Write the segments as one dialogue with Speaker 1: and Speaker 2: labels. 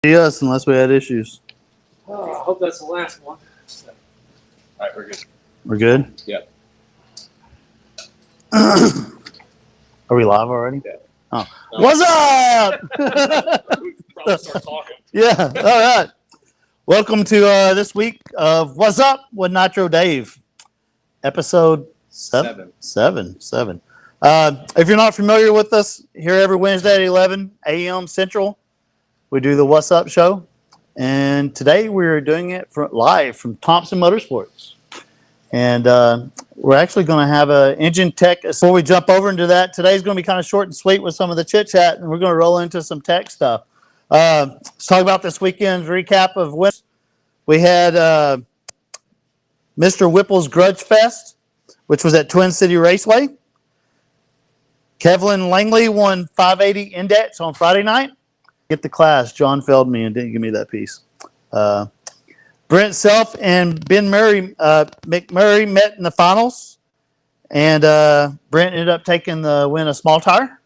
Speaker 1: See us unless we had issues.
Speaker 2: Oh, I hope that's the last one.
Speaker 3: All right, we're good.
Speaker 1: We're good?
Speaker 3: Yeah.
Speaker 1: Are we live already?
Speaker 3: Yeah.
Speaker 1: Oh. What's up?
Speaker 3: We could probably start talking.
Speaker 1: Yeah. All right. Welcome to this week of What's Up with Nitro Dave. Episode seven. If you're not familiar with us, here every Wednesday at 11 a.m. Central, we do the What's Up show. And today we're doing it live from Thompson Motorsports. And we're actually going to have an engine tech. Before we jump over into that, today's going to be kind of short and sweet with some of the chit chat, and we're going to roll into some tech stuff. Let's talk about this weekend's recap of wins. We had Mr. Whipple's Grudge Fest, which was at Twin City Raceway. Kevlin Langley won 580 Index on Friday night. Get the class. John failed me and didn't give me that piece. Brent Self and Ben McMurray met in the finals, and Brent ended up taking the win of small tire.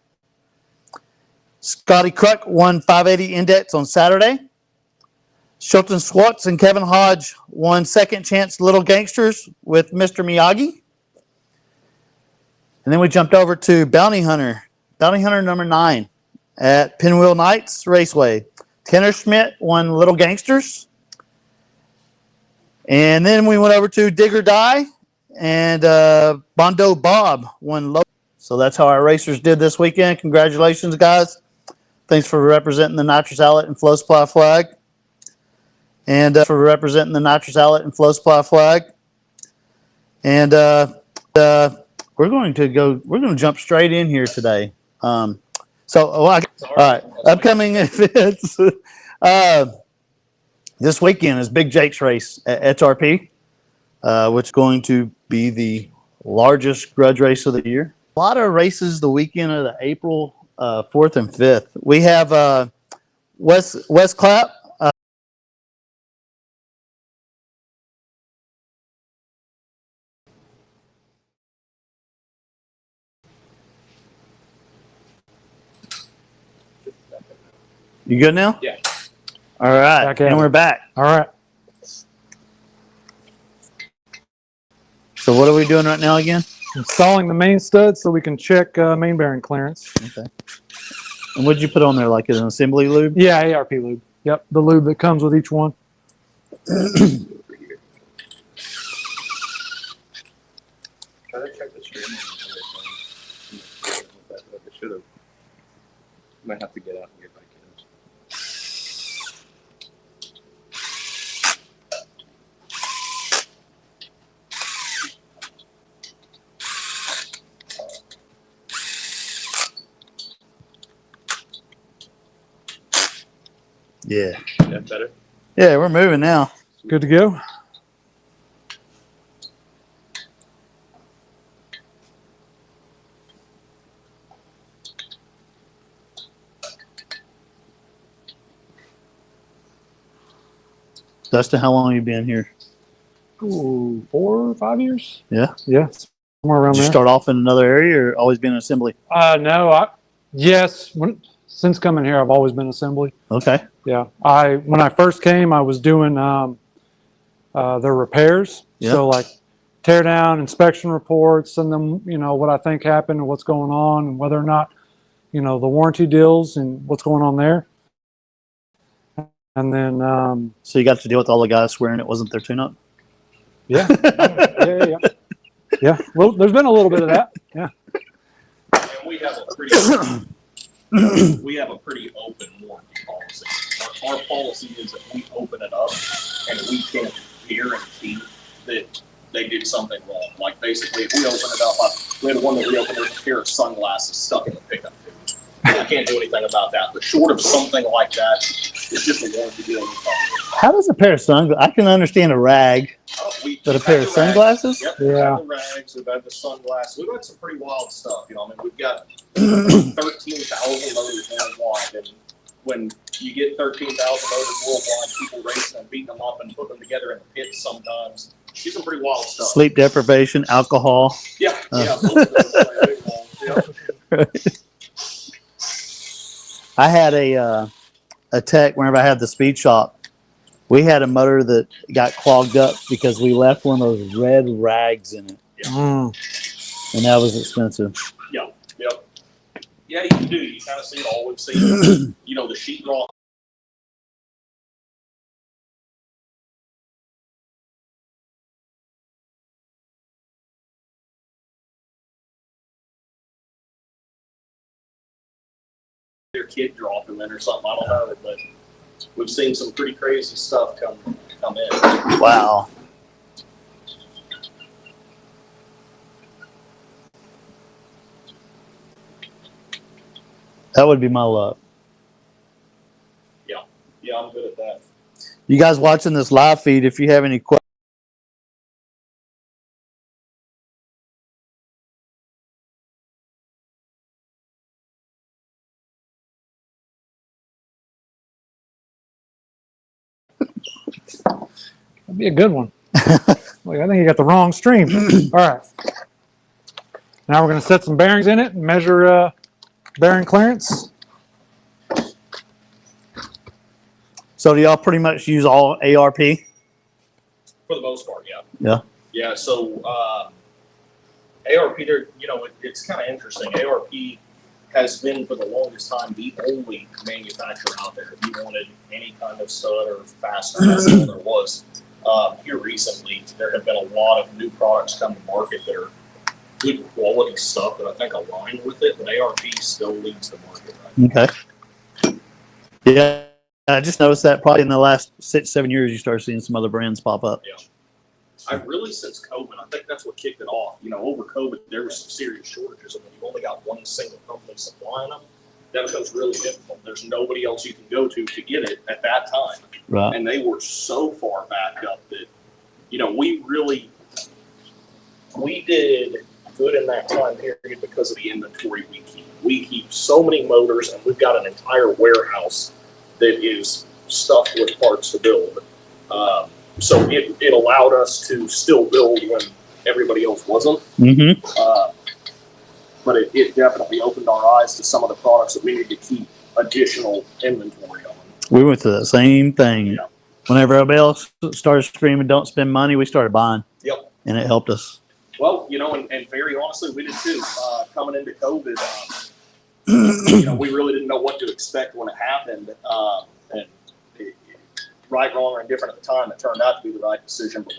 Speaker 1: Scotty Kruk won 580 Index on Saturday. Shilton Swartz and Kevin Hodge won second chance Little Gangsters with Mr. Miyagi. And then we jumped over to Bounty Hunter number 9 at Pinwheel Nights Raceway. Tanner Schmidt won Little Gangsters. And then we went over to Dig or Die, and Bondo Bob won low. So that's how our racers did this weekend. Congratulations, guys. Thanks for representing the Nitrous Outlet and Flow Supply flag. And we're going to jump straight in here today. All right, upcoming events. This weekend is Big Jake's race at HRP, which is going to be the largest grudge race of the year. A lot of races the weekend of the April 4th and 5th. We have West Clapp. You good now?
Speaker 3: Yeah.
Speaker 1: All right, and we're back.
Speaker 2: All right.
Speaker 1: So what are we doing right now again?
Speaker 2: Installing the main stud so we can check main bearing clearance.
Speaker 1: Okay. And what did you put on there, like an assembly lube?
Speaker 2: Yeah, ARP lube. Yep, the lube that comes with each one.
Speaker 3: Try to check the stream. I should have. Might have to get out and get back in.
Speaker 1: Yeah.
Speaker 3: Yeah, better.
Speaker 1: Yeah, we're moving now.
Speaker 2: Good to go.
Speaker 1: Dustin, how long have you been here?
Speaker 2: Ooh, 4 or 5 years?
Speaker 1: Yeah.
Speaker 2: Yeah, somewhere around
Speaker 1: Did you
Speaker 2: there.
Speaker 1: start off in another area or always been in assembly?
Speaker 2: No, since coming here, I've always been assembly.
Speaker 1: Okay.
Speaker 2: Yeah, when I first came, I was doing their repairs.
Speaker 1: Yeah.
Speaker 2: So like tear down, inspection reports, and then what I think happened and what's going on, and whether or not the warranty deals and what's going on there. And then
Speaker 1: So you got to deal with all the guys swearing it wasn't their tune-up?
Speaker 2: yeah. Well, there's been a little bit of that. Yeah.
Speaker 3: And we have a pretty open warranty policy. Our policy is that we open it up and we can't guarantee that they did something wrong. Like basically, if we open it up, we had one that we opened with a pair of sunglasses stuck in the pickup tube. I can't do anything about that. But short of something like that, it's just a warranty deal.
Speaker 1: How does a pair of sunglasses? I can understand a rag, but a pair of sunglasses?
Speaker 3: Yep,
Speaker 2: Yeah.
Speaker 3: we've had the rags, we've had the sunglasses. We've had some pretty wild stuff. We've got 13,000 motors worldwide, and when you get 13,000 motors worldwide, people racing and beating them up and putting them together in the pits sometimes. She's some pretty wild stuff.
Speaker 1: Sleep deprivation, alcohol.
Speaker 3: Yeah, both of those play a big role. Yeah.
Speaker 1: I had a a tech whenever I had the speed shop. We had a motor that got clogged up because we left one of those red rags in it,
Speaker 2: Mm.
Speaker 1: and that was expensive.
Speaker 3: Yep. Yeah, you do. You kind of see it all. We've seen, you know, the sheetrock. Their kid drop them in or something. I don't know, but we've seen some pretty crazy stuff come in.
Speaker 1: Wow. That would be my luck.
Speaker 3: Yeah, I'm good at that.
Speaker 1: You guys watching this live feed, if you have any questions,
Speaker 2: That'd be a good one. Like, I think you got the wrong stream. All right. Now we're going to set some bearings in it and measure bearing clearance.
Speaker 1: so do y'all pretty much use all ARP?
Speaker 3: For the most part, yeah.
Speaker 1: Yeah.
Speaker 3: Yeah, so ARP, there, you know, it's kind of interesting. ARP has been for the longest time the only manufacturer out there. If you wanted any kind of stud or fastener, that's all there was. Here recently, there have been a lot of new products come to market that are good quality stuff that I think align with it, but ARP still leads the market right now.
Speaker 1: Okay. Yeah. I just noticed that probably in the last 6-7 years, you start seeing some other brands pop up.
Speaker 3: Yeah. I really, since COVID, I think that's what kicked it off. You know, over COVID, there were some serious shortages, and when you've only got one single company supplying them, that becomes really difficult. There's nobody else you can go to get it at that time.
Speaker 1: Right.
Speaker 3: And they were so far back up that, you know, we did good in that time period because of the inventory we keep. We keep so many motors, and we've got an entire warehouse that is stuffed with parts to build. So it allowed us to still build when everybody else wasn't.
Speaker 1: Mm-hmm.
Speaker 3: But it definitely opened our eyes to some of the products that we needed to keep additional inventory on.
Speaker 1: We went through the same thing.
Speaker 3: Yeah.
Speaker 1: Whenever everybody else started screaming, "Don't spend money," we started buying.
Speaker 3: Yep.
Speaker 1: And it helped us.
Speaker 3: Well, you know, and very honestly, we did too. Coming into COVID, you know, we really didn't know what to expect when it happened. And right, wrong, or indifferent at the time, it turned out to be the right decision. But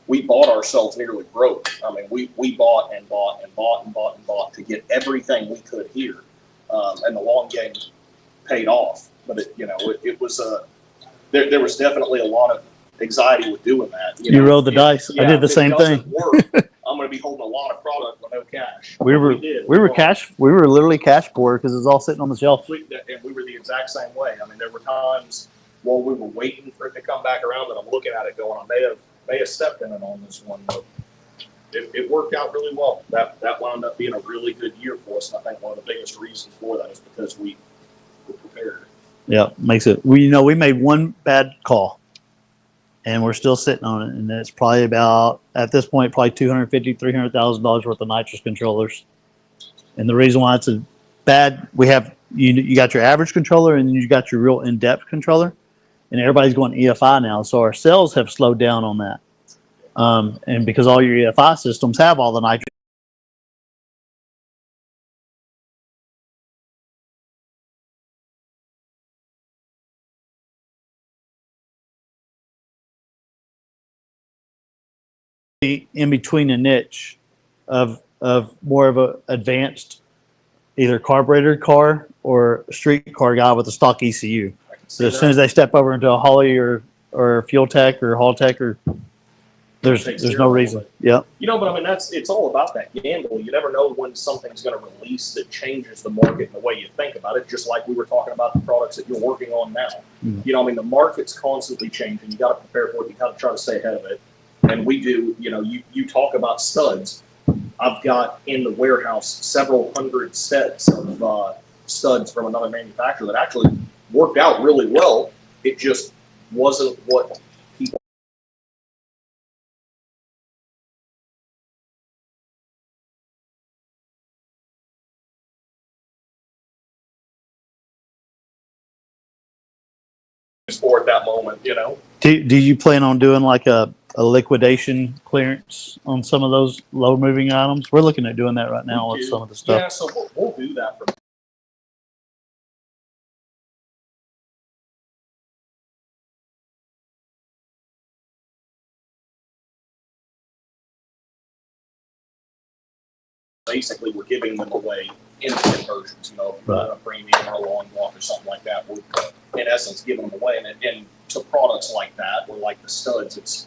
Speaker 3: we bought ourselves nearly broke. I mean, we bought and bought and bought and bought and bought to get everything we could here. And the long game paid off. But it was there was definitely a lot of anxiety with doing that.
Speaker 1: You rolled the dice. I did the same thing.
Speaker 3: I'm going to be holding a lot of product with no cash.
Speaker 1: We were literally cash poor because it was all sitting on the shelf.
Speaker 3: And we were the exact same way. I mean, there were times while we were waiting for it to come back around that I'm looking at it going, I may have stepped in it on this one, but it worked out really well. That wound up being a really good year for us. And I think one of the biggest reasons for that is because we were prepared.
Speaker 1: Yeah, makes it. We made one bad call, and we're still sitting on it. And it's probably about, at this point, probably $250,000, $300,000 worth of nitrous controllers. And the reason why it's a bad, we have you got your average controller and you got your real in-depth controller, and everybody's going EFI now. So our sales have slowed down on that. And because all your EFI systems have all the nitrous. In between a niche of more of a advanced either carbureted car or street car guy with a stock ECU. So as soon as they step over into a Holly or Fuel Tech or Haul Tech, or there's no reason. Yeah.
Speaker 3: You know, but I mean, it's all about that gamble. You never know when something's going to release that changes the market in the way you think about it. Just like we were talking about the products that you're working on now.
Speaker 1: Mm-hmm.
Speaker 3: You know, I mean, the market's constantly changing. You got to prepare for it. You got to try to stay ahead of it. And we do. You know, you talk about studs. I've got in the warehouse several hundred sets of studs from another manufacturer that actually worked out really well. It just wasn't what for at that moment, you know.
Speaker 1: Do you plan on doing like a liquidation clearance on some of those low moving items? We're looking at doing that right now
Speaker 3: We
Speaker 1: with
Speaker 3: do.
Speaker 1: some of the stuff.
Speaker 3: Yeah, so we'll do that for basically we're giving them away instant versions, you know, if you want a premium or a long block or something like that, we're in essence giving them away. And to products like that, or like the studs, it's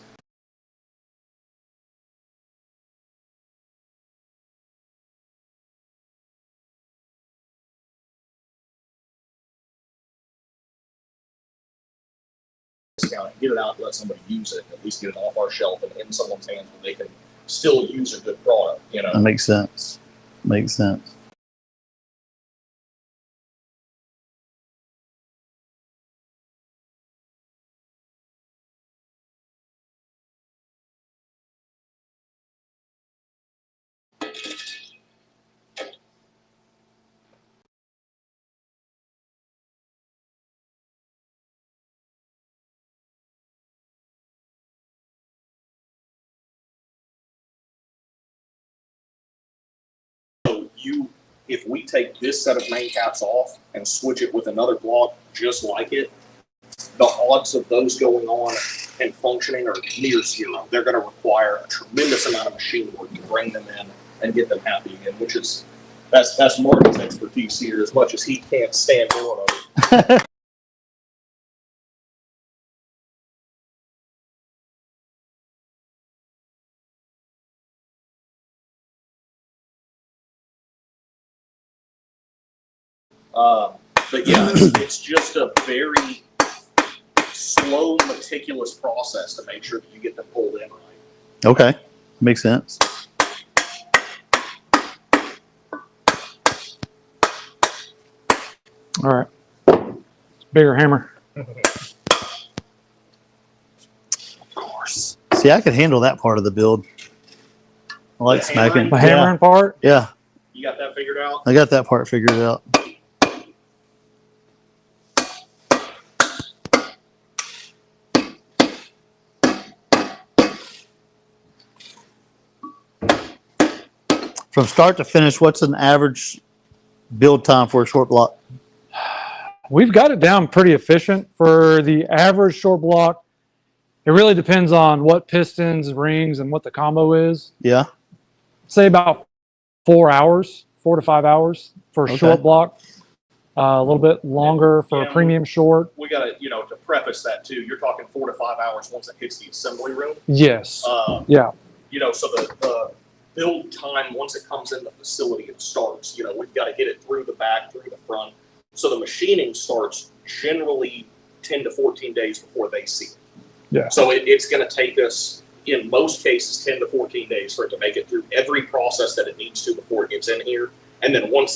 Speaker 3: discount it, get it out, let somebody use it, at least get it off our shelf and in someone's hands where they can still use a good product, you know.
Speaker 1: That makes sense. Makes sense.
Speaker 3: So if we take this set of main caps off and switch it with another block just like it, the odds of those going on and functioning are near zero. They're going to require a tremendous amount of machine work to bring them in and get them happy again, which is that's Martin's expertise here. As much as he can't stand doing it. But yeah, it's just a very slow, meticulous process to make sure that you get them pulled in right.
Speaker 1: Okay. Makes sense.
Speaker 2: All right. Bigger hammer.
Speaker 1: Of course. See, I could handle that part of the build. I like
Speaker 3: The
Speaker 1: smacking.
Speaker 3: hammering?
Speaker 2: The hammering part.
Speaker 1: Yeah.
Speaker 3: You got that figured out?
Speaker 1: I got that part figured out. From start to finish, what's an average build time for a short block?
Speaker 2: We've got it down pretty efficient for the average short block. It really depends on what pistons, rings, and what the combo is.
Speaker 1: Yeah.
Speaker 2: Say about 4 hours, 4 to 5 hours for a
Speaker 1: Okay.
Speaker 2: short block. A little bit longer for
Speaker 3: Yeah,
Speaker 2: a premium short.
Speaker 3: We got to, you know, to preface that too, you're talking 4 to 5 hours once it hits the assembly room.
Speaker 2: Yes. Yeah.
Speaker 3: You know, so the build time, once it comes in the facility, it starts. You know, we've got to get it through the back, through the front. So the machining starts generally 10 to 14 days before they see it.
Speaker 2: Yeah.
Speaker 3: So it's going to take us, in most cases, 10 to 14 days for it to make it through every process that it needs to before it gets in here. And then once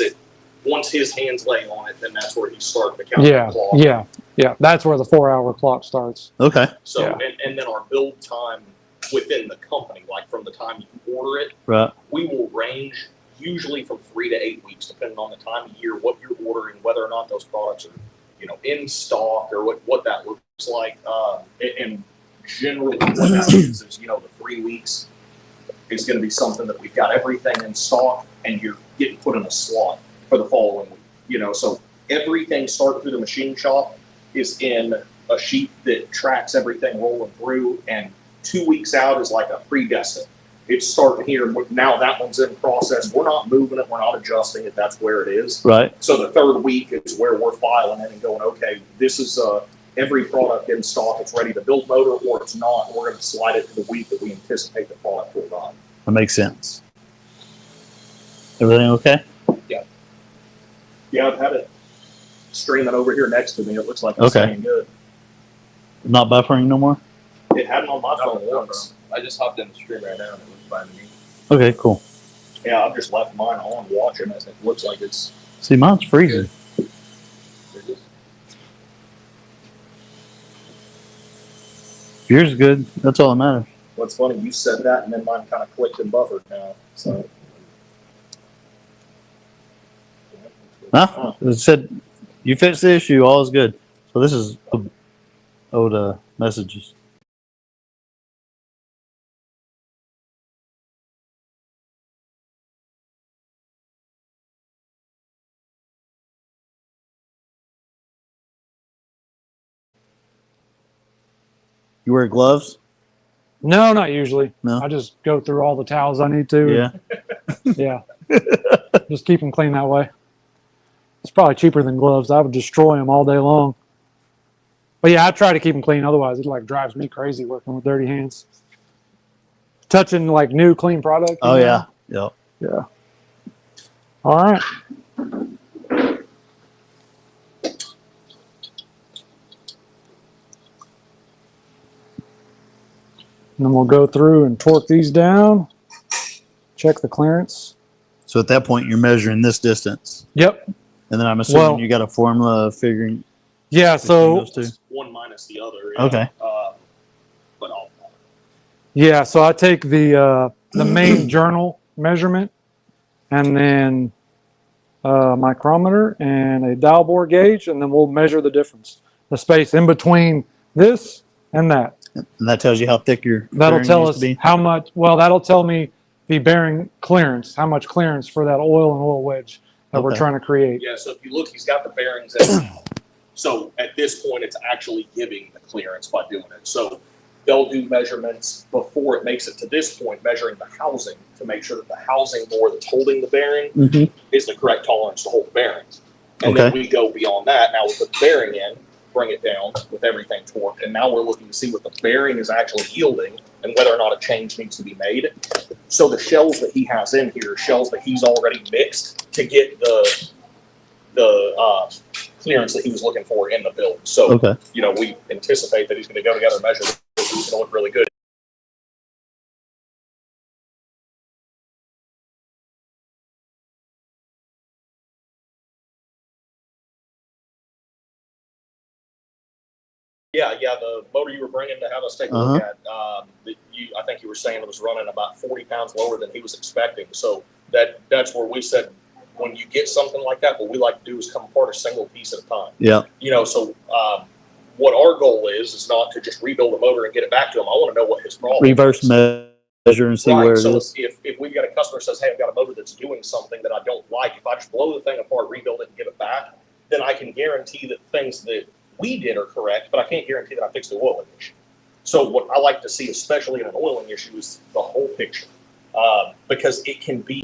Speaker 3: his hands lay on it, then that's where he starts to count the clock.
Speaker 2: Yeah. That's where the 4 hour clock starts.
Speaker 1: Okay.
Speaker 3: So,
Speaker 2: Yeah.
Speaker 3: and then our build time within the company, like from the time you order it,
Speaker 1: Right.
Speaker 3: we will range usually from 3 to 8 weeks, depending on the time of year, what you're ordering, whether or not those products are, you know, in stock or what that looks like. And generally what that means is, you know, the 3 weeks is going to be something that we've got everything in stock and you're getting put in a slot for the following week. You know, so everything starting through the machine shop is in a sheet that tracks everything rolling through, and 2 weeks out is like a predestined. It's starting here. Now that one's in process. We're not moving it. We're not adjusting it. That's where it is.
Speaker 1: Right.
Speaker 3: So the third week is where we're filing it and going, okay, this is every product in stock. It's ready to build motor, or it's not. We're going to slide it to the week that we anticipate the product will run.
Speaker 1: That makes sense. Everything okay?
Speaker 3: Yeah, I've had it streaming over here next to me. It looks like it's
Speaker 1: Okay.
Speaker 3: staying good.
Speaker 1: Not buffering no more?
Speaker 3: It hadn't on my phone
Speaker 4: No,
Speaker 3: once.
Speaker 4: I just hopped in the stream right now and it looks fine to me.
Speaker 1: Okay, cool.
Speaker 3: Yeah, I've just left mine on watching it. It looks like it's
Speaker 1: See, mine's freezing.
Speaker 4: They're just-
Speaker 1: Yours is good. That's all that matters.
Speaker 3: what's funny. You said that, and then mine kind of clicked and buffered now. So.
Speaker 1: Huh? It said you fixed the issue, all is good. So this is old messages. You wear gloves?
Speaker 2: No, not usually.
Speaker 1: No?
Speaker 2: I just go through all the towels I need to.
Speaker 1: Yeah.
Speaker 2: Yeah. Just keep them clean that way. It's probably cheaper than gloves. I would destroy them all day long. But yeah, I try to keep them clean. Otherwise, it like drives me crazy working with dirty hands. Touching like new clean product.
Speaker 1: Oh, yeah. Yep.
Speaker 2: Yeah. All right. And then we'll go through and torque these down. Check the clearance.
Speaker 1: So at that point, you're measuring this distance.
Speaker 2: Yep.
Speaker 1: And then I'm assuming
Speaker 2: Well-
Speaker 1: you got a formula figuring
Speaker 2: Yeah.
Speaker 1: between
Speaker 2: So
Speaker 1: those two.
Speaker 3: One minus the other.
Speaker 1: Okay.
Speaker 3: But I'll.
Speaker 2: yeah. So I take the main journal measurement, and then micrometer and a dial bore gauge, and then we'll measure the difference, the space in between this and that.
Speaker 1: And that tells you how thick your
Speaker 2: That'll
Speaker 1: bearing
Speaker 2: tell
Speaker 1: needs
Speaker 2: us
Speaker 1: to be.
Speaker 2: how much. Well, that'll tell me the bearing clearance, how much clearance for that oil and oil wedge that we're
Speaker 1: Okay.
Speaker 2: trying to create.
Speaker 3: Yeah, so if you look, he's got the bearings in now. So at this point, it's actually giving the clearance by doing it. So they'll do measurements before it makes it to this point, measuring the housing to make sure that the housing more that's holding the bearing
Speaker 1: Mhm.
Speaker 3: is the correct tolerance to hold the bearing. And then
Speaker 1: Okay.
Speaker 3: we go beyond that. Now we put the bearing in, bring it down with everything torqued, and now we're looking to see what the bearing is actually yielding and whether or not a change needs to be made. So the shells that he has in here, are shells that he's already mixed to get the clearance that he was looking for in the build. So,
Speaker 1: Okay.
Speaker 3: you know, we anticipate that he's going to go together and measure. It's going to look really good. Yeah, the motor you were bringing to have us take a look at, I think you were saying it was running about 40 pounds lower than he was expecting. So that's where we said, when you get something like that, what we like to do is come apart a single piece at a time.
Speaker 1: Yeah.
Speaker 3: You know, so what our goal is not to just rebuild the motor and get it back to him. I want to know what his problem
Speaker 1: Reverse
Speaker 3: is.
Speaker 1: measure and see where it
Speaker 3: So
Speaker 1: is.
Speaker 3: if we've got a customer who says, hey, I've got a motor that's doing something that I don't like, if I just blow the thing apart, rebuild it, and give it back, then I can guarantee that things that we did are correct, but I can't guarantee that I fixed the oiling issue. So what I like to see, especially in an oiling issue, is the whole picture, because it can be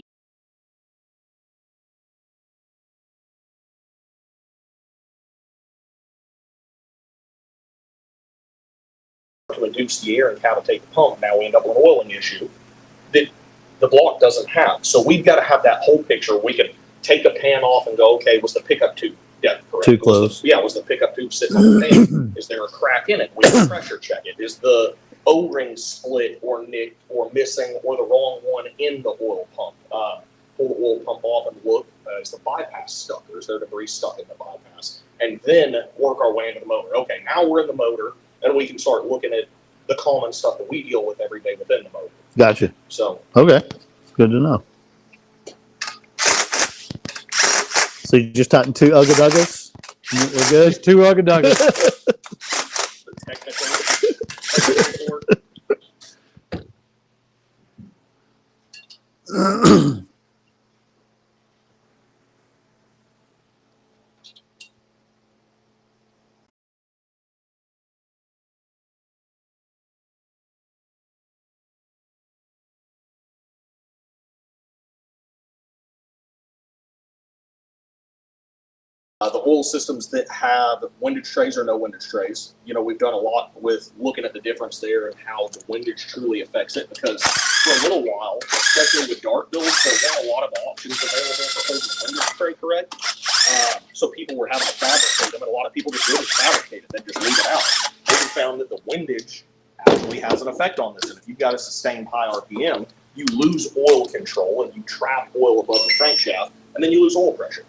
Speaker 3: to reduce the air and cavitate the pump. Now we end up with an oiling issue that the block doesn't have. So we've got to have that whole picture. We can take a pan off and go, okay, was the pickup tube depth correct?
Speaker 1: Too close.
Speaker 3: Was the pickup tube sitting on the pan? Is there a crack in it? We can pressure check it. Is the O-ring split or nicked or missing or the wrong one in the oil pump? Pull the oil pump off and look, is the bypass stuck or is there debris stuck in the bypass? And then work our way into the motor. Okay, now we're in the motor and we can start looking at the common stuff that we deal with every day within the motor.
Speaker 1: Gotcha.
Speaker 3: So,
Speaker 1: Okay. Good to know. So you just tightened 2 Ugga Duggas? We're good?
Speaker 2: Just 2 Ugga Duggas.
Speaker 3: the technical word. The oil systems that have windage trays or no windage trays, you know, we've done a lot with looking at the difference there and how the windage truly affects it, because for a little while, especially with dark builds, there weren't a lot of options available for holding the windage tray correct. So people were having to fabricate them, and a lot of people just didn't fabricate it, then just leave it out. We found that the windage actually has an effect on this, and if you've got a sustained high RPM, you lose oil control and you trap oil above the crankshaft, and then you lose oil pressure.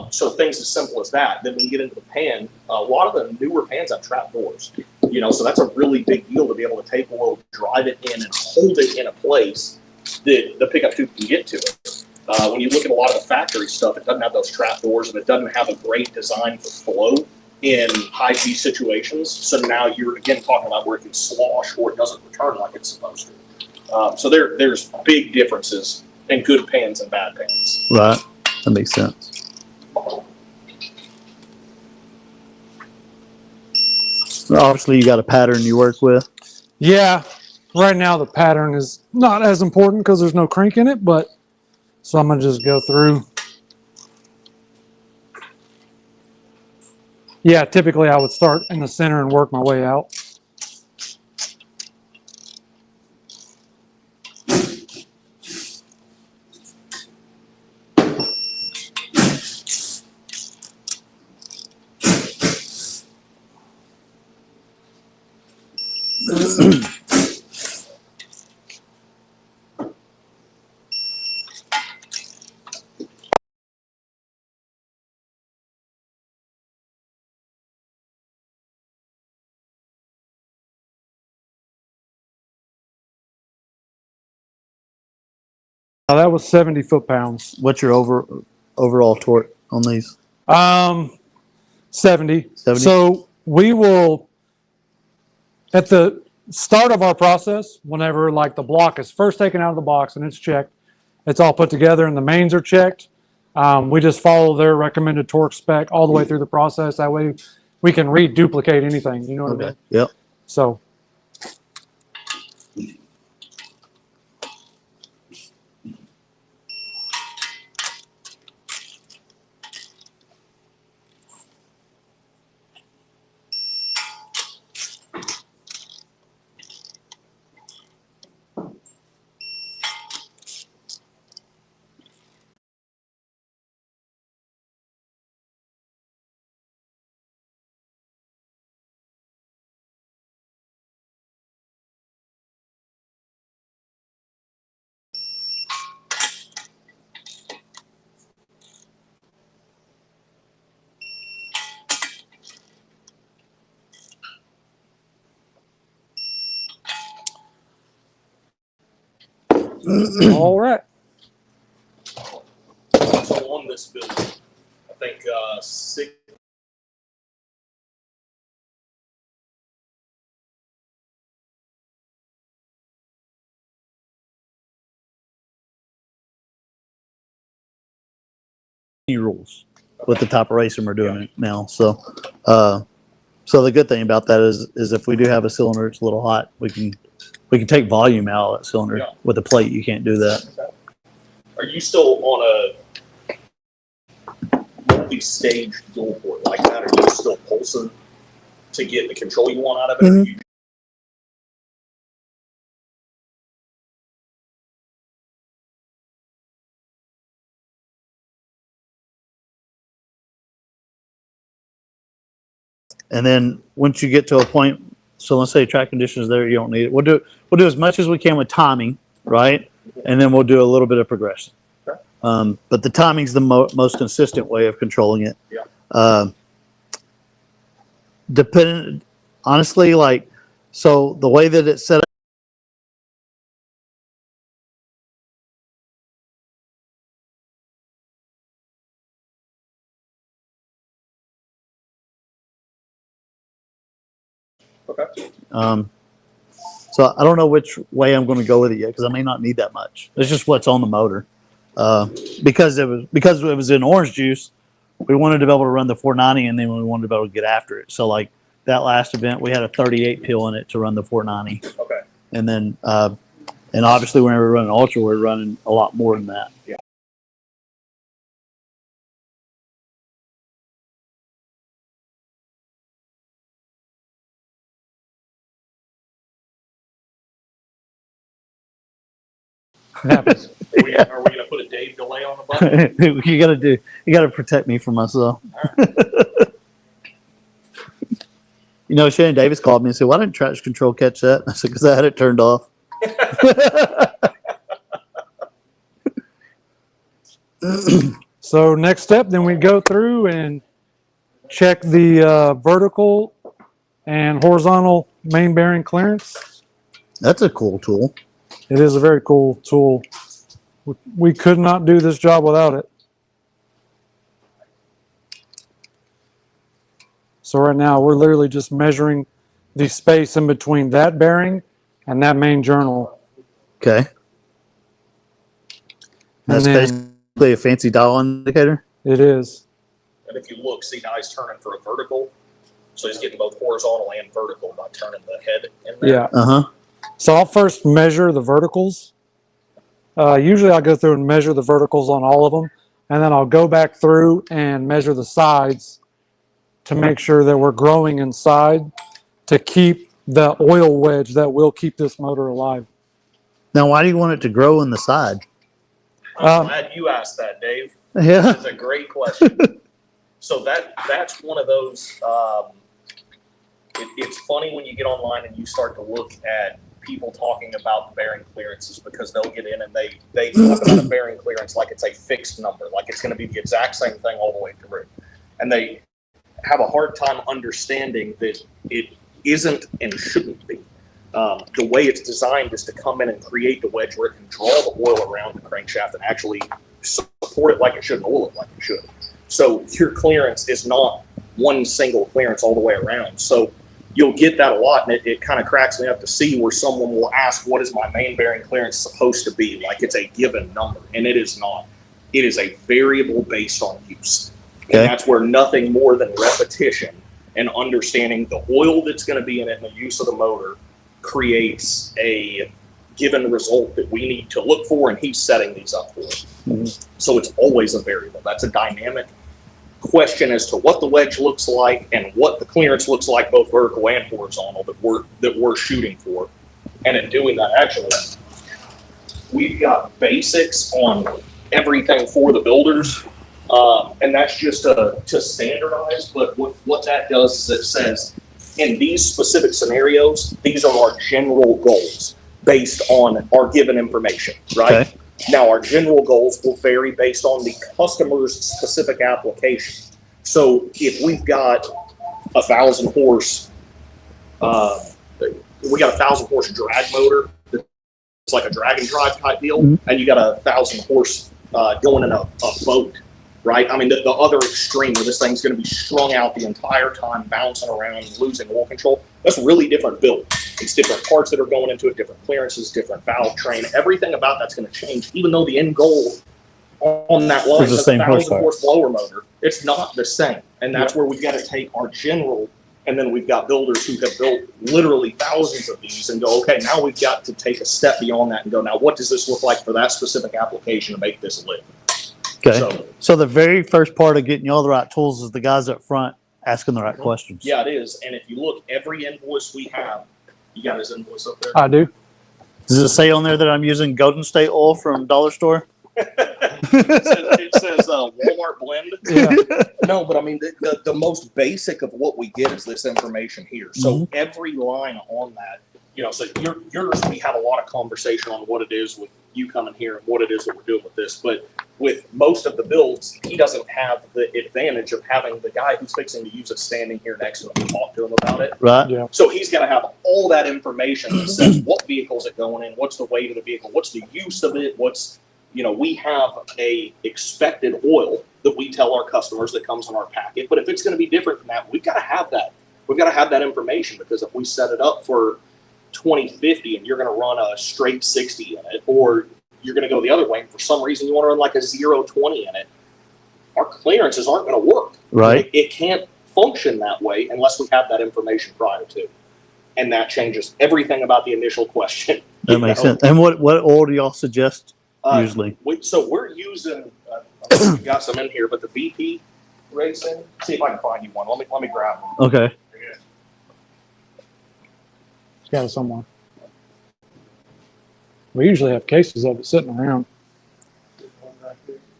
Speaker 3: So things as simple as that. Then when you get into the pan, a lot of the newer pans have trap doors. You know, so that's a really big deal to be able to take oil, drive it in, and hold it in a place that the pickup tube can get to it. When you look at a lot of the factory stuff, it doesn't have those trap doors, and it doesn't have a great design for flow in high G situations. So now you're again talking about where it can slosh or it doesn't return like it's supposed to. So there's big differences in good pans and bad pans.
Speaker 1: Right. That makes sense. Obviously, you got a pattern you work with.
Speaker 2: Yeah, right now the pattern is not as important because there's no crank in it, but so I'm gonna just go through. Yeah, typically I would start in the center and work my way out. That was 70 foot-pounds.
Speaker 1: What's your overall torque on these?
Speaker 2: 70.
Speaker 1: 70?
Speaker 2: So we will, at the start of our process, whenever like the block is first taken out of the box and it's checked, it's all put together and the mains are checked. We just follow their recommended torque spec all the way through the process. That way we can reduplicate anything. You know what I mean?
Speaker 1: Yep.
Speaker 2: So. All right.
Speaker 3: So on this build, I think 6.
Speaker 1: Rules with the top racer we're doing it now. So, so the good thing about that is if we do have a cylinder that's a little hot, we can take volume out of that cylinder.
Speaker 3: Yeah.
Speaker 1: With a plate. You can't do that.
Speaker 3: Are you still on a multi-stage dual port like that? Are you still pulsing to get the control you want out of it?
Speaker 1: Mhm.
Speaker 3: Or you
Speaker 1: And then once you get to a point, so let's say track conditions there, you don't need it. We'll do as much as we can with timing, right? And then we'll do a little bit of progression.
Speaker 3: Okay.
Speaker 1: But the timing's the most consistent way of controlling it.
Speaker 3: Yeah.
Speaker 1: Depending, honestly, like, so the way that it's set up.
Speaker 3: Okay.
Speaker 1: So I don't know which way I'm going to go with it yet because I may not need that much. It's just what's on the motor. Because it was in orange juice, we wanted to be able to run the 490, and then we wanted to be able to get after it. So like that last event, we had a 38 peel in it to run the 490,
Speaker 3: Okay.
Speaker 1: and then and obviously whenever we're running ultra, we're running a lot more than that.
Speaker 3: Yeah.
Speaker 2: Happens.
Speaker 3: Are we going to put a Dave delay on the button?
Speaker 1: You got to protect me from myself. You know, Shannon Davis called me and said, "Why didn't traction control catch that?" I said, "Because I had it turned off."
Speaker 2: So next step, then we go through and check the vertical and horizontal main bearing clearance.
Speaker 1: That's a cool tool.
Speaker 2: It is a very cool tool. We could not do this job without it. So So right now we're literally just measuring the space in between that bearing and that main journal.
Speaker 1: Okay.
Speaker 2: And
Speaker 1: That's
Speaker 2: then
Speaker 1: basically a fancy dial indicator.
Speaker 2: it is.
Speaker 3: And if you look, see now he's turning for a vertical. So he's getting both horizontal and vertical by turning the head in there.
Speaker 2: Yeah.
Speaker 1: Uh huh.
Speaker 2: So I'll first measure the verticals. Usually I'll go through and measure the verticals on all of them. And then I'll go back through and measure the sides to make sure that we're growing inside to keep the oil wedge that will keep this motor alive.
Speaker 1: Now, why do you want it to grow in the side?
Speaker 3: I'm glad you asked that, Dave.
Speaker 1: Yeah.
Speaker 3: That's a great question. So that's one of those. It's funny when you get online and you start to look at people talking about the bearing clearances, because they'll get in and they talk about a bearing clearance like it's a fixed number, like it's going to be the exact same thing all the way through, and they have a hard time understanding that it isn't and shouldn't be. The way it's designed is to come in and create the wedge where it can draw the oil around the crankshaft and actually support it like it should and oil it like it should. So your clearance is not one single clearance all the way around. So you'll get that a lot, and it kind of cracks me up to see where someone will ask, what is my main bearing clearance supposed to be? Like it's a given number, and it is not. It is a variable based on use.
Speaker 1: Okay.
Speaker 3: And that's where nothing more than repetition and understanding the oil that's going to be in it and the use of the motor creates a given result that we need to look for, and he's setting these up for us.
Speaker 1: Mhm.
Speaker 3: So it's always a variable. That's a dynamic question as to what the wedge looks like and what the clearance looks like, both vertical and horizontal, that we're shooting for. And in doing that, actually, we've got basics on everything for the builders, and that's just to standardize. But what that does is it says, in these specific scenarios, these are our general goals based on our given information, right?
Speaker 1: Okay.
Speaker 3: Now, our general goals will vary based on the customer's specific application. So if we've got 1,000 horse, we got 1,000 horse drag motor, it's like a drag and drive type deal, and you got 1,000 horse going in a boat, right? I mean, the other extreme where this thing's going to be strung out the entire time, bouncing around, losing oil control. That's really different build. It's different parts that are going into it, different clearances, different valve train. Everything about that's going to change, even though the end goal on that line
Speaker 1: It's the
Speaker 3: is
Speaker 1: same
Speaker 3: 1,000
Speaker 1: horsepower.
Speaker 3: horse blower motor. It's not the same. And that's where we've got to take our general, and then we've got builders who have built literally thousands of these and go, okay, now we've got to take a step beyond that and go, now what does this look like for that specific application to make this live?
Speaker 1: Okay. So the very first part of getting y'all the right tools is the guys up front asking the right questions.
Speaker 3: Yeah, it is. And if you look, every invoice we have, you got his invoice up there?
Speaker 2: I do.
Speaker 1: Does it say on there that I'm using Golden State oil from Dollar Store?
Speaker 3: It says Walmart blend.
Speaker 2: Yeah.
Speaker 3: No, but I mean, the most basic of what we get is this information here. So every line on that, so yours, we have a lot of conversation on what it is with you coming here and what it is that we're doing with this. But with most of the builds, he doesn't have the advantage of having the guy who's fixing to use it standing here next to him and talk to him about it.
Speaker 1: Right.
Speaker 2: Yeah.
Speaker 3: So he's got to have all that information that says what vehicle is it going in, what's the weight of the vehicle, what's the use of it, we have a expected oil that we tell our customers that comes in our packet. But if it's going to be different than that, we've got to have that. We've got to have that information, because if we set it up for 2050 and you're going to run a straight 60 in it, or you're going to go the other way and for some reason you want to run like a 020 in it, our clearances aren't going to work.
Speaker 1: Right.
Speaker 3: It can't function that way unless we have that information prior to. And that changes everything about the initial question.
Speaker 1: That makes sense. And what oil do y'all suggest usually?
Speaker 3: So we're using, I think we've got some in here, but the VP racing, see if I can find you one. Let me grab one.
Speaker 1: Okay.
Speaker 2: It's got it somewhere. We usually have cases of it sitting around.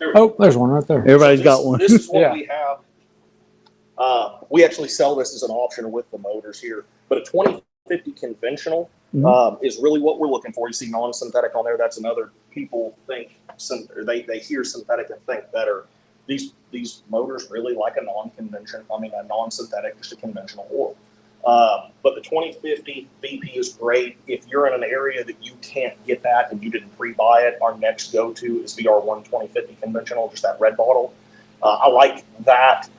Speaker 2: Oh, there's one right there.
Speaker 1: Everybody's got one.
Speaker 3: This is what
Speaker 2: Yeah.
Speaker 3: we have. We actually sell this as an option with the motors here, but a 2050 conventional is really what we're looking for. You see non-synthetic on there. That's another, people think, they hear synthetic and think better. These motors really like a non-synthetic, just a conventional oil. But the 2050 VP is great. If you're in an area that you can't get that and you didn't pre-buy it, our next go-to is the R1 2050 conventional, just that red bottle. I like that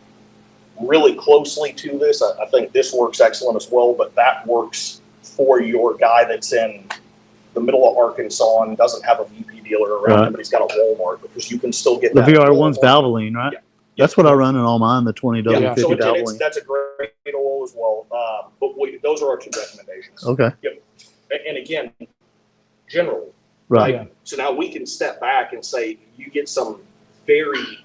Speaker 3: really closely to this. I think this works excellent as well, but that works for your guy that's in the middle of Arkansas and doesn't have a VP dealer around him, but he's got a Walmart, because you can still get
Speaker 1: The
Speaker 3: that
Speaker 1: VR1's
Speaker 3: Walmart.
Speaker 1: Valvoline, right?
Speaker 3: Yeah.
Speaker 1: That's what I run in all mine, the 20W50
Speaker 3: Yeah, so
Speaker 1: Valvoline.
Speaker 3: that's a great oil as well. But those are our two recommendations.
Speaker 1: Okay.
Speaker 3: Yep. And again, generally,
Speaker 1: Right.
Speaker 2: Yeah.
Speaker 3: So now we can step back and say, you get some very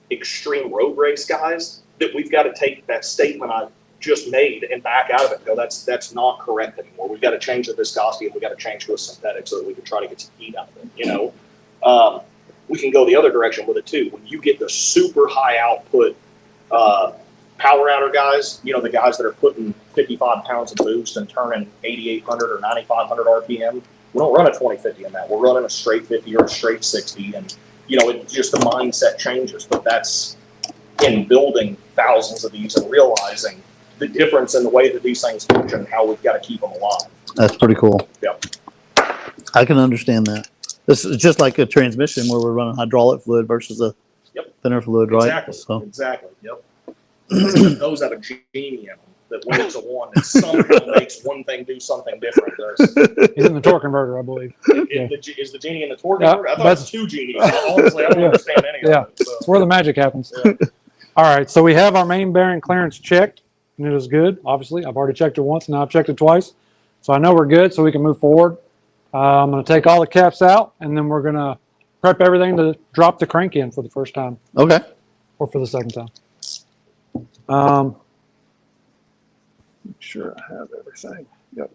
Speaker 3: extreme road race guys that we've got to take that statement I just made and back out of it and go, that's not correct anymore. We've got to change the viscosity, and we've got to change to a synthetic so that we can try to get some heat out of it. We can go the other direction with it too. When you get the super high output power outer guys, the guys that are putting 55 pounds of boost and turning 8,800 or 9,500 RPM, we don't run a 2050 in that. We're running a straight 50 or a straight 60, and it just the mindset changes. But that's in building thousands of these and realizing the difference in the way that these things function and how we've got to keep them alive.
Speaker 1: That's pretty cool.
Speaker 3: Yep.
Speaker 1: I can understand that. This is just like a transmission where we're running hydraulic fluid versus a thinner fluid, right?
Speaker 3: Exactly.
Speaker 1: So.
Speaker 3: Exactly. Yep. Those have a genie in them that when it's a one, it somehow makes one thing do something different.
Speaker 2: He's in the torque converter, I believe.
Speaker 3: Is the genie in the torque
Speaker 2: Yeah,
Speaker 3: converter? I thought it
Speaker 2: that's-
Speaker 3: was two genies. Honestly, I don't understand any
Speaker 2: Yeah.
Speaker 3: of it. So.
Speaker 2: It's where the magic happens.
Speaker 3: Yeah.
Speaker 2: All right, so we have our main bearing clearance checked, and it is good. Obviously, I've already checked it once, now I've checked it twice. So I know we're good, so we can move forward. I'm going to take all the caps out, and then we're going to prep everything to drop the crank in for the first time,
Speaker 1: Okay.
Speaker 2: or for the second time. Make sure I have everything. Yep.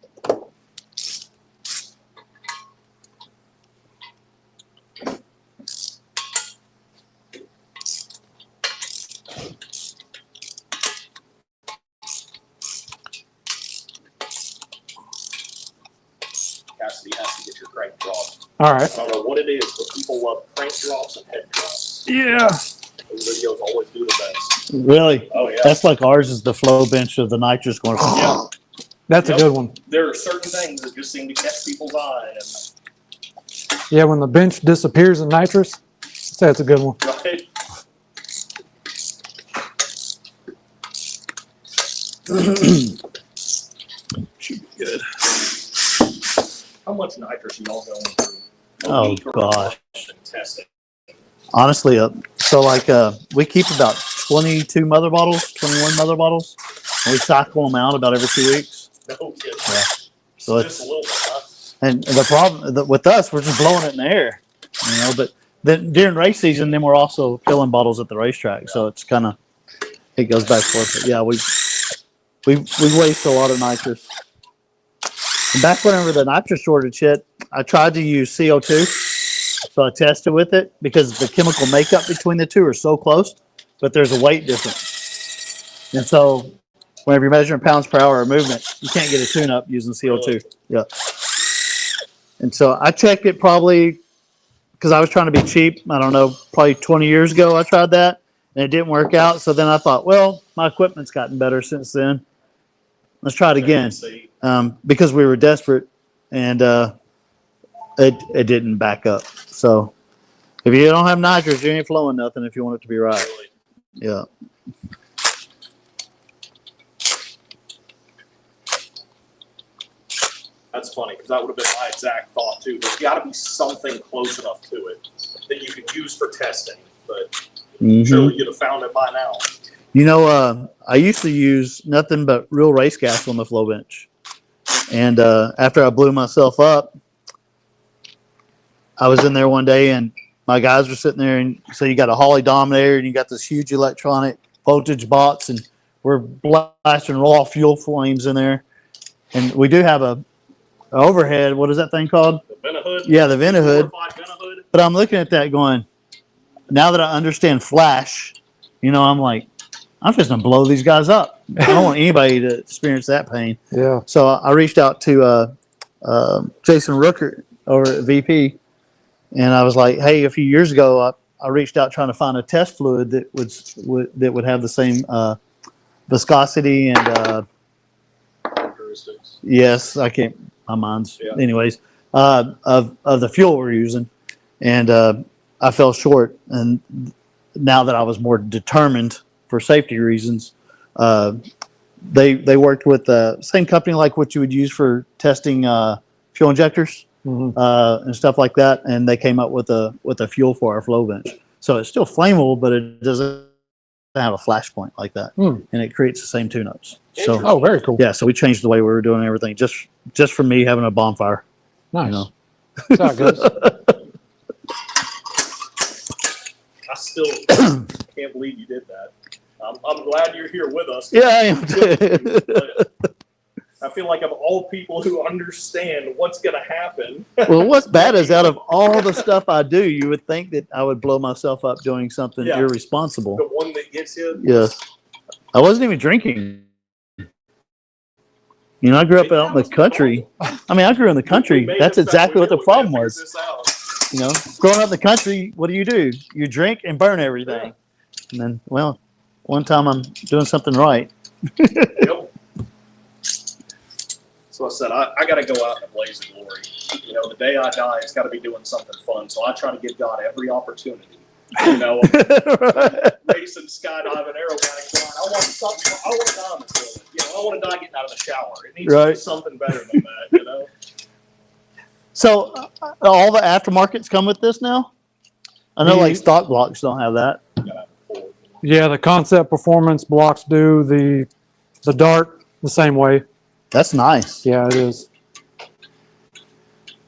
Speaker 3: Cassidy has to get your crank dropped.
Speaker 2: All right.
Speaker 3: I don't know what it is, but people love crank drops and head drops.
Speaker 2: Yeah.
Speaker 3: Those videos always do the best.
Speaker 1: Really?
Speaker 3: Oh, yeah.
Speaker 1: That's like ours is the flow bench of the nitrous going.
Speaker 3: Yeah.
Speaker 2: That's a good one.
Speaker 3: There are certain things that just seem to catch people's eye. And,
Speaker 2: Yeah, when the bench disappears in nitrous, I'd say that's a good one.
Speaker 3: right?
Speaker 1: Should be good.
Speaker 3: How much nitrous y'all going through?
Speaker 1: Oh,
Speaker 3: week or a
Speaker 1: gosh.
Speaker 3: month in testing?
Speaker 1: Honestly, so like we keep about 22 mother bottles, 21 mother bottles, and we cycle them out about every 2 weeks.
Speaker 3: No kidding.
Speaker 1: Yeah. So
Speaker 3: Just
Speaker 1: it's
Speaker 3: a little bit, huh?
Speaker 1: and the problem with us, we're just blowing it in the air, But then during race season, then we're also filling bottles at the racetrack, so it's kind of it goes back and forth. But yeah, we waste a lot of nitrous. And back whenever the nitrous shortage hit, I tried to use CO2. So I tested with it because the chemical makeup between the two are so close, but there's a weight difference. And so whenever you're measuring pounds per hour of movement, you can't get a tune-up using CO2. Yeah. And so I checked it probably because I was trying to be cheap. I don't know, probably 20 years ago I tried that, and it didn't work out. So then I thought, well, my equipment's gotten better since then. Let's try it again. Because we were desperate, and it didn't back up. So if you don't have nitrous, you ain't flowing nothing if you want it to be right. Yeah.
Speaker 3: That's funny because that would have been my exact thought too. There's got to be something close enough to it that you could use for testing, but surely you'd have found it by now.
Speaker 1: I used to use nothing but real race gas on the flow bench. And after I blew myself up, I was in there one day and my guys were sitting there, and so you got a Holley Dominator and you got this huge electronic voltage box, and we're blasting raw fuel flames in there. And we do have a overhead. What is that thing called?
Speaker 3: The Ventahood?
Speaker 1: Yeah, the Ventahood.
Speaker 3: Ventahood.
Speaker 1: But I'm looking at that going, now that I understand flash, I'm like, I'm just going to blow these guys up. I don't want anybody to experience that pain.
Speaker 2: Yeah.
Speaker 1: So I reached out to Jason Rooker over at VP, and I was like, hey, a few years ago, I reached out trying to find a test fluid that would have the same viscosity and
Speaker 3: Characteristics.
Speaker 1: yes, I can't. My mind's anyways of the fuel we're using, and I fell short. And now that I was more determined for safety reasons. They worked with the same company like what you would use for testing fuel injectors and stuff like that, and they came up with a fuel for our flow bench. So it's still flammable, but it doesn't have a flash point like that, and it creates the same tune-ups. So
Speaker 2: Oh, very cool.
Speaker 1: yeah, so we changed the way we were doing everything just for me having a bonfire.
Speaker 2: Nice.
Speaker 1: You know?
Speaker 2: That's how it goes.
Speaker 3: I still can't believe you did that. I'm glad you're here with us.
Speaker 1: Yeah, I am too.
Speaker 3: I feel like of all people who understand what's going to happen.
Speaker 1: Well, what's bad is out of all the stuff I do, you would think that I would blow myself up doing something irresponsible.
Speaker 3: The one that gets you.
Speaker 1: Yes. I wasn't even drinking. You know, I grew up out in the country. I mean, I grew in the country. That's exactly what the problem was. You know, growing up in the country, what do? You drink and burn everything. And then, well, one time I'm doing something right.
Speaker 3: Yep. So I said, I got to go out in a blaze of glory. You know, the day I die, it's got to be doing something fun. So I try to give God every opportunity. You know, racing, skydiving, aerobatic flying. I want something. I want to die on the toilet. You know, I want to die getting out of the shower. It needs to be something better than that. You know.
Speaker 1: So all the aftermarkets come with this now. I know, like stock blocks don't have that.
Speaker 2: Yeah, the Concept Performance blocks do. The Dart the same way.
Speaker 1: That's nice.
Speaker 2: Yeah, it is.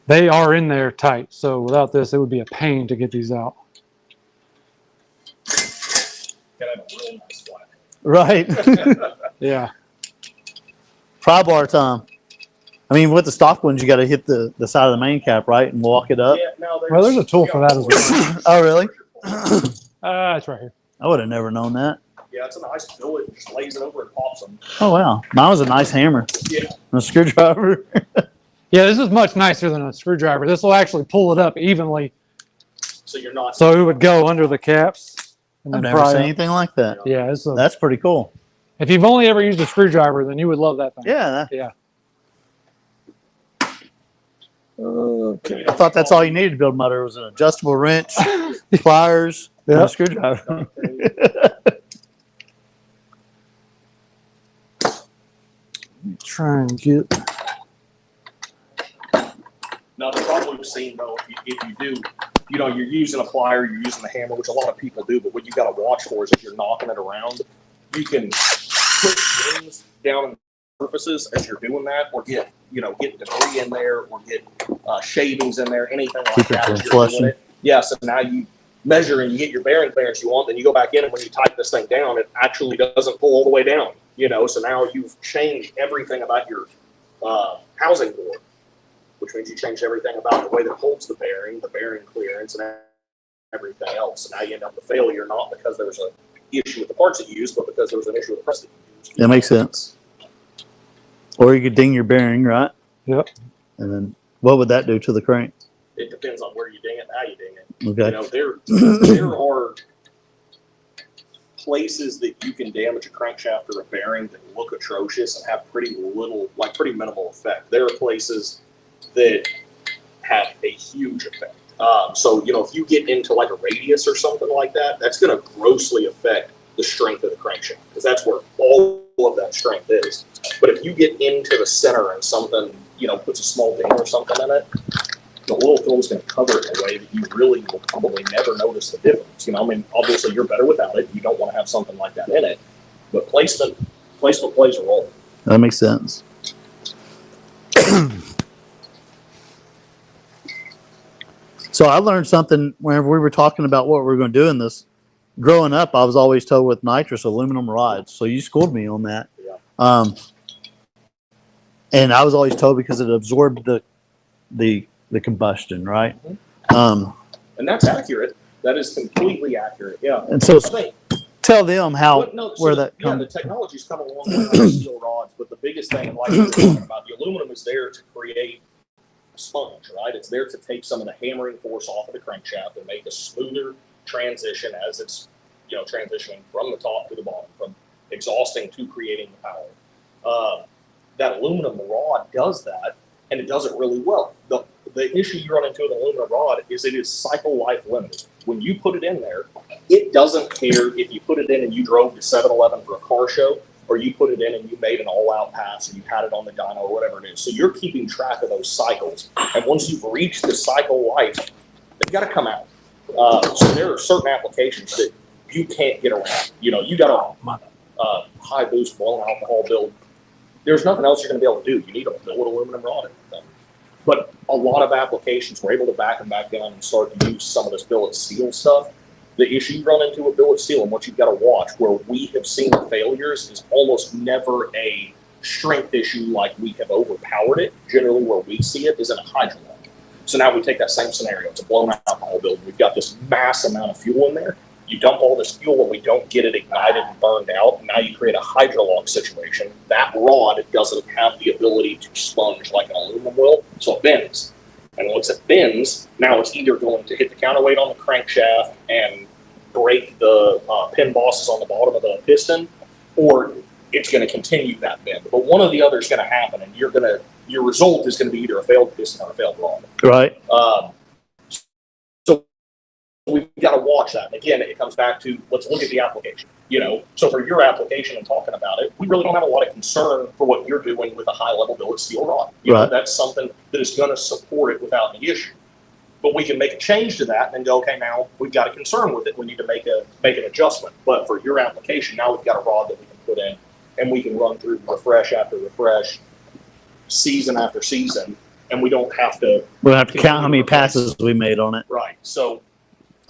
Speaker 2: They are in there tight, so without this, it would be a pain to get these out.
Speaker 3: Gotta have a real nice flat.
Speaker 1: Right.
Speaker 2: Yeah.
Speaker 1: Pry bar time. I mean, with the stock ones, you got to hit the side of the main cap, right, and walk it up.
Speaker 3: Yeah, now
Speaker 2: Well, there's a tool for that as well.
Speaker 1: Oh, really?
Speaker 2: It's right here.
Speaker 1: I would have never known that.
Speaker 3: Yeah, it's a nice tool. It just lays it over and pops them.
Speaker 1: Oh, wow. Mine was a nice hammer.
Speaker 3: Yeah.
Speaker 1: And a screwdriver.
Speaker 2: Yeah, this is much nicer than a screwdriver. This will actually pull it up evenly,
Speaker 3: So you're not.
Speaker 2: so it would go under the caps and
Speaker 1: I've
Speaker 2: then
Speaker 1: never
Speaker 2: pry
Speaker 1: seen
Speaker 2: up.
Speaker 1: anything like that.
Speaker 2: Yeah,
Speaker 1: That's pretty cool.
Speaker 2: if you've only ever used a screwdriver, then you would love that thing.
Speaker 1: Yeah.
Speaker 2: Yeah.
Speaker 1: Okay. I thought that's all you needed to build a motor was an adjustable wrench, pliers, and a screwdriver.
Speaker 2: Try and get.
Speaker 3: Now, the problem we've seen, though, if you do, you know, you're using a plier, you're using a hammer, which a lot of people do, but what you got to watch for is if you're knocking it around, you can put things down in surfaces as you're doing that, or get debris in there, or get shavings in there, anything like
Speaker 1: Keep it
Speaker 3: that.
Speaker 1: from
Speaker 3: as you're
Speaker 1: flushing.
Speaker 3: doing it. Yeah, so now you measure and you get your bearing clearance you want, then you go back in, and when you tighten this thing down, it actually doesn't pull all the way down. You know, so now you've changed everything about your housing board, which means you changed everything about the way that it holds the bearing clearance, and everything else. So now you end up with failure, not because there was an issue with the parts that you used, but because there was an issue with the parts that you used.
Speaker 1: That makes sense. Or you could ding your bearing, right?
Speaker 2: Yep.
Speaker 1: And then what would that do to the crank?
Speaker 3: It depends on where you ding it and how you ding it.
Speaker 1: Okay.
Speaker 3: You know, there are places that you can damage a crankshaft or a bearing that look atrocious and have pretty minimal effect. There are places that have a huge effect. So, you know, if you get into like a radius or something like that, that's going to grossly affect the strength of the crankshaft, because that's where all of that strength is. But if you get into the center and something, you know, puts a small ding or something in it, the little film's going to cover it in a way that you really will probably never notice the difference. You know, I mean, obviously you're better without it. You don't want to have something like that in it. But placement plays a role.
Speaker 1: That makes sense. So I learned something whenever we were talking about what we were going to do in this. Growing up, I was always told with nitrous aluminum rods. So you schooled me on that.
Speaker 3: Yeah.
Speaker 1: And I was always told because it absorbed the combustion, right?
Speaker 3: And that's accurate. That is completely accurate. Yeah.
Speaker 1: And so
Speaker 3: I think,
Speaker 1: tell them how where that
Speaker 3: yeah,
Speaker 1: comes.
Speaker 3: the technology's come a long way on steel rods, but the biggest thing, like we were talking about, the aluminum is there to create a sponge, right? It's there to take some of the hammering force off of the crankshaft and make a smoother transition as it's, you know, transitioning from the top to the bottom, from exhausting to creating the power. That aluminum rod does that, and it does it really well. The issue you run into with an aluminum rod is it is cycle life limited. when you put it in there, it doesn't care if you put it in and you drove to 7-Eleven for a car show, or you put it in and you made an all-out pass and you had it on the dyno or whatever it is. So you're keeping track of those cycles. And once you've reached the cycle life, they've got to come out. So there are certain applications that you can't get around. You know, you got a high boost blown alcohol build. There's nothing else you're going to be able to do. You need a billet aluminum rod and everything. But a lot of applications, we're able to back them back down and start to use some of this billet steel stuff. The issue you run into with billet steel and what you've got to watch, where we have seen failures, is almost never a strength issue like we have overpowered it. Generally, where we see it is in a hydrolock. So now we take that same scenario. It's a blown alcohol build. We've got this mass amount of fuel in there. You dump all this fuel and we don't get it ignited and burned out. Now you create a hydrolock situation. That rod doesn't have the ability to sponge like an aluminum will, so it bends. And once it bends, now it's either going to hit the counterweight on the crankshaft and break the pin bosses on the bottom of the piston, or it's going to continue that bend. But one or the other is going to happen, and your result is going to be either a failed piston or a failed rod.
Speaker 1: Right.
Speaker 3: So we've got to watch that. And again, it comes back to, let's look at the application. You know, so for your application and talking about it, we really don't have a lot of concern for what you're doing with a high-level billet steel rod. You know, that's something that is going to support it without any issue. But we can make a change to that and go, okay, now we've got a concern with it. We need to make an adjustment. But for your application, now we've got a rod that we can put in, and we can run through refresh after refresh, season after season, and we don't have to.
Speaker 1: We don't have to count how many passes we made on it.
Speaker 3: Right. So,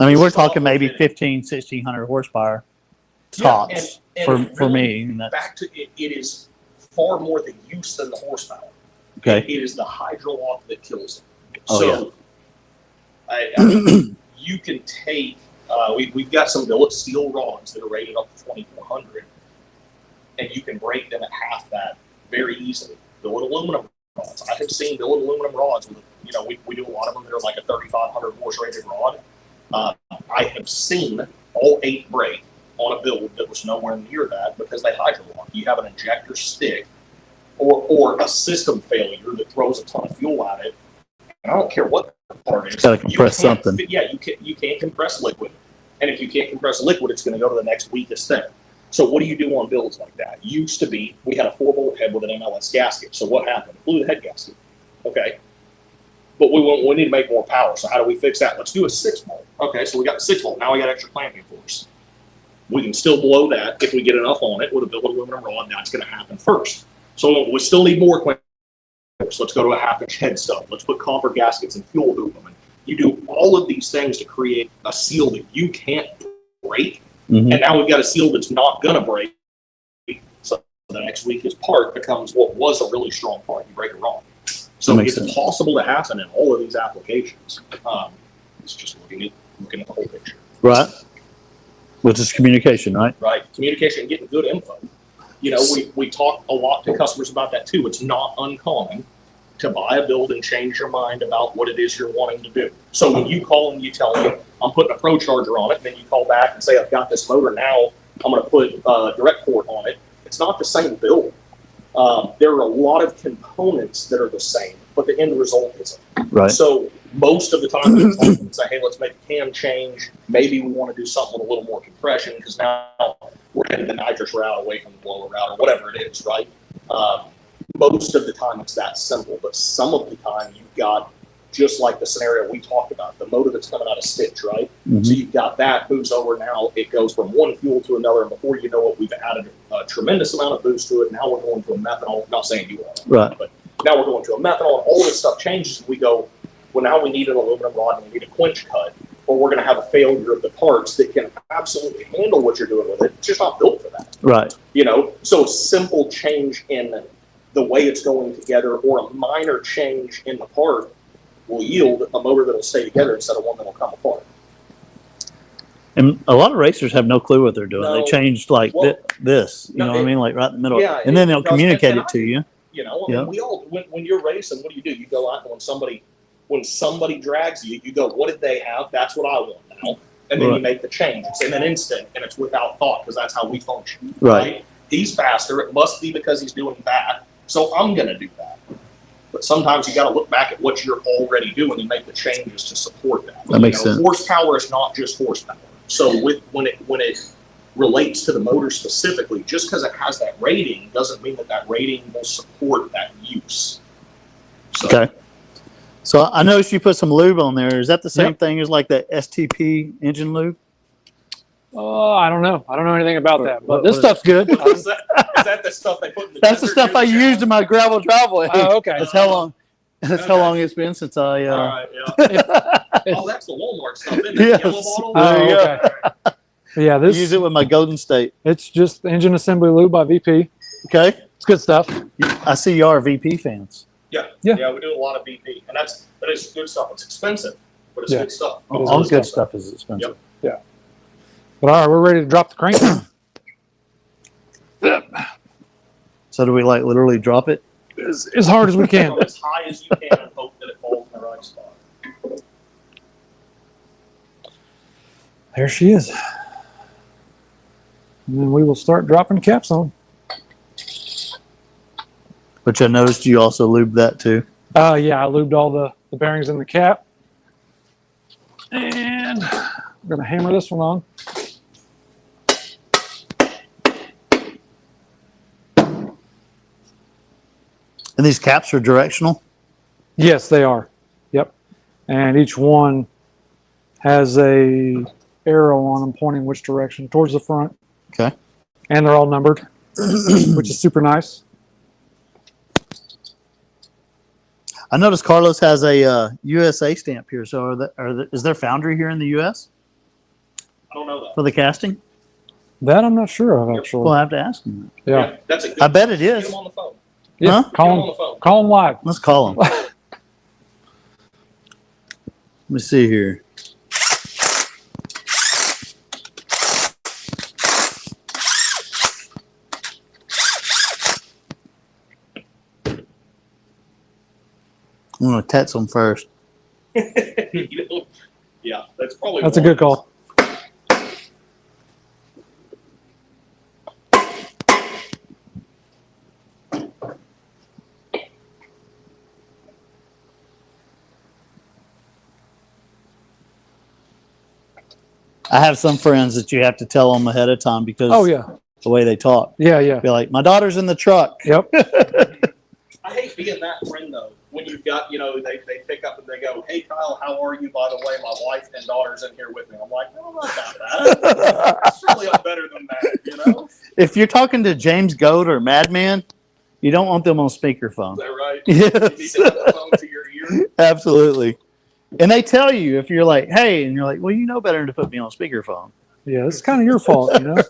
Speaker 1: I mean, we're talking maybe 1,500-1,600 horsepower tops for
Speaker 3: really,
Speaker 1: me. And that's,
Speaker 3: back to it, it is far more the use than the horsepower.
Speaker 1: okay.
Speaker 3: It is the hydrolock that kills it.
Speaker 1: Oh,
Speaker 3: so, you can take. We've got some billet steel rods that are rated up to 2,400, and you can break them at half that very easily. Billet aluminum rods. I have seen billet aluminum rods with, you know, we do a lot of them that are like a 3,500 horse rated rod. I have seen all 8 break on a build that was nowhere near that because they hydrolock. You have an injector stick or a system failure that throws a ton of fuel at it. And I don't care what the part is.
Speaker 1: It's got to compress something.
Speaker 3: You can't compress liquid. And if you can't compress liquid, it's going to go to the next weakest thing. So what do you do on builds like that? Used to be, we had a 4-bolt head with an MLS gasket. So what happened? Blew the head gasket. Okay. But we need to make more power. So how do we fix that? Let's do a 6-bolt. Okay, so we got the 6-bolt. Now we got extra clamping force. We can still blow that if we get enough on it with a billet aluminum rod. That's going to happen first. So we still need more clamping force. Let's go to a 1/2-inch head stub. Let's put copper gaskets and fuel hoop them. You do all of these things to create a seal that you can't break.
Speaker 1: Mm-hmm.
Speaker 3: And now we've got a seal that's not going to break. So the next weakest part becomes what was a really strong part. You break it wrong. So it's possible to happen in all of these applications. It's just looking at the whole picture.
Speaker 1: Right. Which is communication, right?
Speaker 3: Right. Communication and getting good info. You know, we talk a lot to customers about that too. It's not uncommon to buy a build and change your mind about what it is you're wanting to do. So when you call and you tell them, I'm putting a Pro Charger on it, then you call back and say, I've got this motor now, I'm going to put a direct port on it. It's not the same build. There are a lot of components that are the same, but the end result isn't.
Speaker 1: Right.
Speaker 3: So most of the time we say, hey, let's make a cam change. Maybe we want to do something with a little more compression because now we're heading the nitrous route away from the blower route or whatever it is, right? Most of the time it's that simple, but some of the time you've got, just like the scenario we talked about, the motor that's coming out of stitch, right?
Speaker 1: Mm-hmm.
Speaker 3: So you've got that moves over now, it goes from one fuel to another, and before you know it, we've added a tremendous amount of boost to it. Now we're going to a methanol, I'm not saying you are,
Speaker 1: right?
Speaker 3: But now we're going to a methanol, and all this stuff changes, and we go, well, now we need an aluminum rod, and we need a quench cut, or we're going to have a failure of the parts that can absolutely handle what you're doing with it. It's just not built for that.
Speaker 1: Right.
Speaker 3: You know, so a simple change in the way it's going together or a minor change in the part will yield a motor that'll stay together instead of one that'll come apart.
Speaker 1: And a lot of racers have no clue what they're doing.
Speaker 3: No.
Speaker 1: They changed like this, you know what I mean? Like right in the middle.
Speaker 3: Yeah,
Speaker 1: and then they'll
Speaker 3: does,
Speaker 1: communicate
Speaker 3: and
Speaker 1: it to you.
Speaker 3: You know, I mean, we all, when you're racing, what do? You go out and when somebody drags you, you go, what did they have? That's what I want now. And then you make the change. It's in an instant and it's without thought because that's how we function.
Speaker 1: Right.
Speaker 3: He's faster. It must be because he's doing that. So I'm going to do that. But sometimes you got to look back at what you're already doing and make the changes to support that.
Speaker 1: That makes sense.
Speaker 3: Horsepower is not just horsepower. So when it relates to the motor specifically, just because it has that rating doesn't mean that rating will support that use. So,
Speaker 1: Okay. So I noticed you put some lube on there. Is that the same
Speaker 2: Yep.
Speaker 1: thing as like the STP engine lube?
Speaker 2: Oh, I don't know. I don't know anything about that, but
Speaker 1: What
Speaker 2: this
Speaker 1: is
Speaker 2: stuff's good.
Speaker 3: is that the stuff they put in the
Speaker 1: That's the
Speaker 3: desert
Speaker 1: stuff I
Speaker 3: in the
Speaker 1: used in my gravel driveway.
Speaker 2: Oh, okay.
Speaker 1: That's how long. That's how
Speaker 3: Okay.
Speaker 1: long it's been since I.
Speaker 3: All right, yeah. Oh, that's the Walmart stuff, isn't it?
Speaker 1: Yes.
Speaker 3: The yellow bottle?
Speaker 1: There you go.
Speaker 2: Okay. Yeah,
Speaker 1: I
Speaker 2: this
Speaker 1: use it with my Golden State.
Speaker 2: it's just engine assembly lube by VP.
Speaker 1: Okay.
Speaker 2: It's good stuff.
Speaker 1: I see you are VP fans.
Speaker 3: Yeah,
Speaker 2: Yeah.
Speaker 3: we do a lot of BP, and that is good stuff. It's expensive, but it's
Speaker 2: Yeah.
Speaker 3: good stuff.
Speaker 1: All good stuff is expensive.
Speaker 2: But all right, we're ready to drop the crank.
Speaker 1: So do we like literally drop it?
Speaker 2: as hard as we can.
Speaker 3: Go as high as you can and hope that it falls in the right spot.
Speaker 2: There she is. And then we will start dropping caps on.
Speaker 1: Which I noticed you also lubed that too.
Speaker 2: Yeah, I lubed all the bearings in the cap. And I'm going to hammer this one on.
Speaker 1: And these caps are directional.
Speaker 2: Yes, they are. Yep. And each one has a arrow on them pointing which direction, towards the front.
Speaker 1: Okay.
Speaker 2: And they're all numbered, which is super nice.
Speaker 1: I noticed Carlos has a USA stamp here. So is there foundry here in the US
Speaker 3: I don't know that.
Speaker 1: for the casting?
Speaker 2: That I'm not sure of, actually.
Speaker 1: We'll have to ask him.
Speaker 2: Yeah.
Speaker 3: That's a good.
Speaker 1: I bet it
Speaker 3: Get
Speaker 1: is.
Speaker 3: him on the phone.
Speaker 2: Yeah.
Speaker 1: Huh?
Speaker 3: Get him on
Speaker 2: Call
Speaker 3: the
Speaker 2: him,
Speaker 3: phone.
Speaker 2: call him live.
Speaker 1: Let's call him. Let me see here. I'm going to text him first.
Speaker 3: You know? Yeah, that's probably.
Speaker 2: That's a good call.
Speaker 1: I have some friends that you have to tell them ahead of time because
Speaker 2: Oh, yeah.
Speaker 1: the way they talk.
Speaker 2: Yeah, yeah.
Speaker 1: Be like, my daughter's in the truck.
Speaker 2: Yep.
Speaker 3: I hate being that friend though. When you've got, they pick up and they go, "Hey Kyle, how are you? By the way, my wife and daughter's in here with me." I'm like, "No, I'm not that. Surely I'm better than that."
Speaker 1: If you're talking to James Goat or Madman, you don't want them on speakerphone.
Speaker 3: Is that right? You need
Speaker 1: Yes,
Speaker 3: to have the phone to your ear.
Speaker 1: absolutely. And they tell you if you're like, hey, and you're like, well, you know better than to put me on speakerphone.
Speaker 2: Yeah, it's kind of your fault, you know?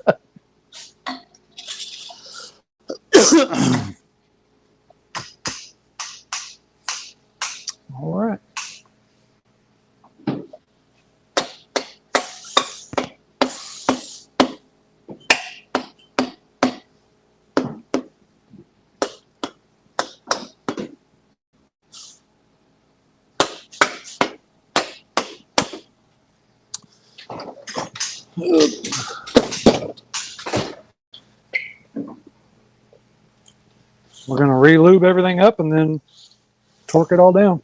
Speaker 2: All right. We're going to re-lube everything up and then torque it all down.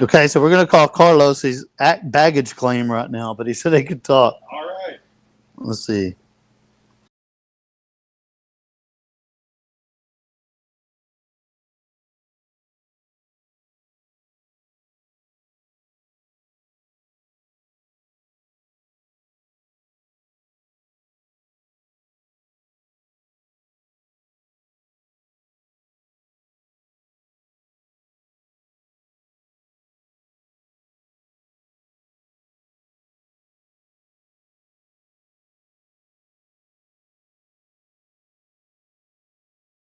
Speaker 1: Okay, so we're going to call Carlos. He's at baggage claim right now, but he said he could talk.
Speaker 3: All right.
Speaker 1: Let's see.